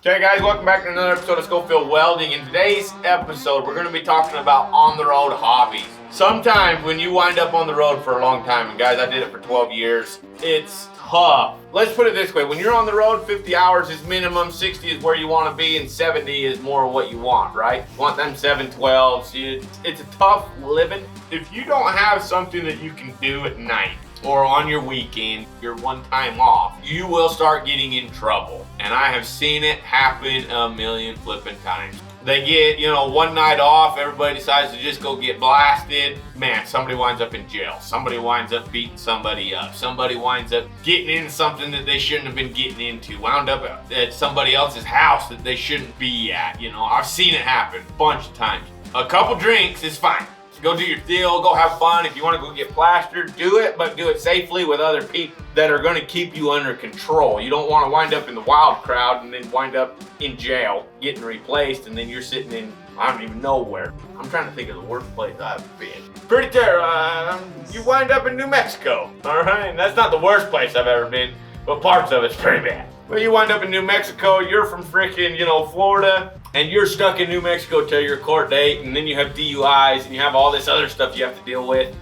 Okay guys, welcome back to another episode of Schofield Welding. In today's episode, we're going to be talking about on-the-road hobbies. Sometimes when you wind up on the road for a long time, and guys, I did it for 12 years, it's tough. Let's put it this way, when you're on the road, 50 hours is minimum, 60 is where you want to be, and 70 is more what you want, right? You want them 712s. It's a tough living. If you don't have something that you can do at night, or on your weekend, your one time off, you will start getting in trouble. And I have seen it happen a million flipping times. They get, one night off, everybody decides to just go get blasted. Man, somebody winds up in jail. Somebody winds up beating somebody up. Somebody winds up getting into something that they shouldn't have been getting into. Wound up at somebody else's house that they shouldn't be at. I've seen it happen a bunch of times. A couple drinks is fine. Go do your deal, go have fun. If you want to go get plastered, do it, but do it safely with other people that are going to keep you under control. You don't want to wind up in the wild crowd and then wind up in jail getting replaced, and then you're sitting in, I don't even know where. I'm trying to think of the worst place I've been. Pretty terrible. You wind up in New Mexico, all right? And that's not the worst place I've ever been, but parts of it's pretty bad. Well, you wind up in New Mexico, you're from freaking, Florida, and you're stuck in New Mexico till your court date, and then you have DUIs, and you have all this other stuff you have to deal with.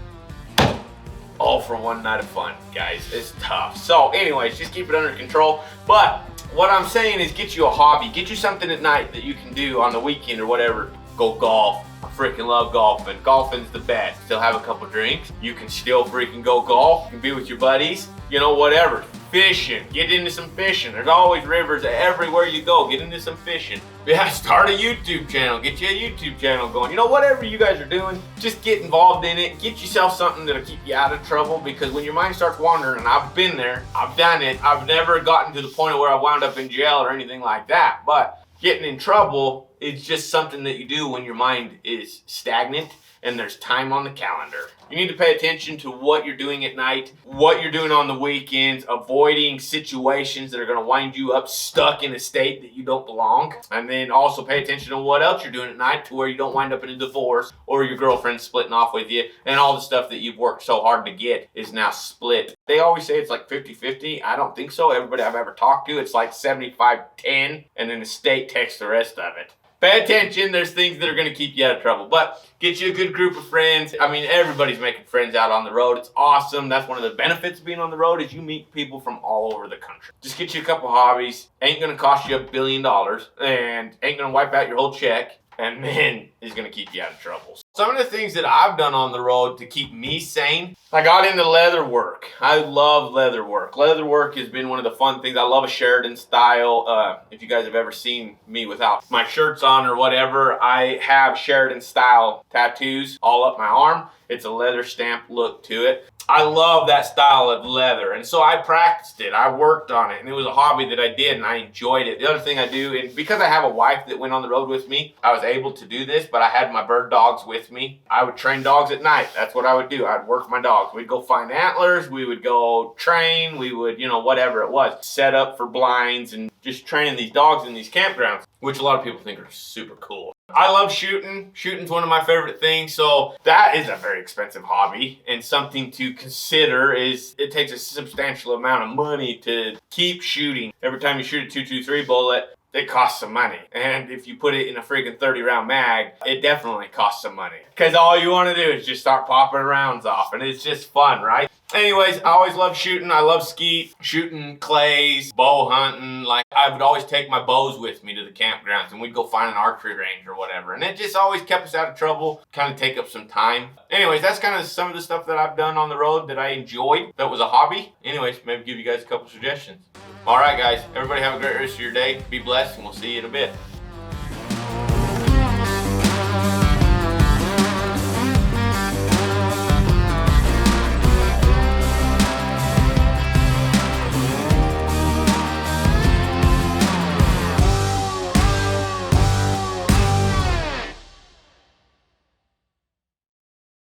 All for one night of fun, guys. It's tough. So anyways, just keep it under control. But what I'm saying is get you a hobby. Get you something at night that you can do on the weekend or whatever. Go golf. I freaking love golfing. Golfing's the best. Still have a couple drinks. You can still freaking go golf. You can be with your buddies. Whatever. Fishing. Get into some fishing. There's always rivers everywhere you go. Get into some fishing. Yeah, start a YouTube channel. Get you a YouTube channel going. Whatever you guys are doing, just get involved in it. Get yourself something that'll keep you out of trouble, because when your mind starts wandering, and I've been there, I've done it, I've never gotten to the point where I wound up in jail or anything like that, but getting in trouble is just something that you do when your mind is stagnant and there's time on the calendar. You need to pay attention to what you're doing at night, what you're doing on the weekends, avoiding situations that are going to wind you up stuck in a state that you don't belong. And then also pay attention to what else you're doing at night to where you don't wind up in a divorce or your girlfriend splitting off with you and all the stuff that you've worked so hard to get is now split. They always say it's like 50-50. I don't think so. Everybody I've ever talked to, it's like 75-10, and then the state takes the rest of it. Pay attention, there's things that are going to keep you out of trouble, but get you a good group of friends. I mean, everybody's making friends out on the road. It's awesome. That's one of the benefits of being on the road is you meet people from all over the country. Just get you a couple hobbies. Ain't going to cost you $1 billion and ain't going to wipe out your whole check, and then is going to keep you out of trouble. Some of the things that I've done on the road to keep me sane, I got into leather work. I love leather work. Leather work has been one of the fun things. I love a Sheridan style. If you guys have ever seen me without my shirts on or whatever, I have Sheridan style tattoos all up my arm. It's a leather stamp look to it. I love that style of leather, and so I practiced it. I worked on it, and it was a hobby that I did, and I enjoyed it. The other thing I do, and because I have a wife that went on the road with me, I was able to do this, but I had my bird dogs with me. I would train dogs at night. That's what I would do. I'd work my dogs. We'd go find antlers. We would go train. We would, whatever it was, set up for blinds and just training these dogs in these campgrounds, which a lot of people think are super cool. I love shooting. Shooting's one of my favorite things, so that is a very expensive hobby, and something to consider is it takes a substantial amount of money to keep shooting. Every time you shoot a .223 bullet, it costs some money. And if you put it in a freaking 30-round mag, it definitely costs some money. Because all you want to do is just start popping rounds off, and it's just fun, right? Anyways, I always love shooting. I love skeet, shooting clays, bow hunting. Like, I would always take my bows with me to the campgrounds, and we'd go find an archery range or whatever. And it just always kept us out of trouble, kind of take up some time. Anyways, that's kind of some of the stuff that I've done on the road that I enjoyed. That was a hobby. Anyways, maybe give you guys a couple suggestions. All right, guys. Everybody have a great rest of your day. Be blessed, and we'll see you in a bit.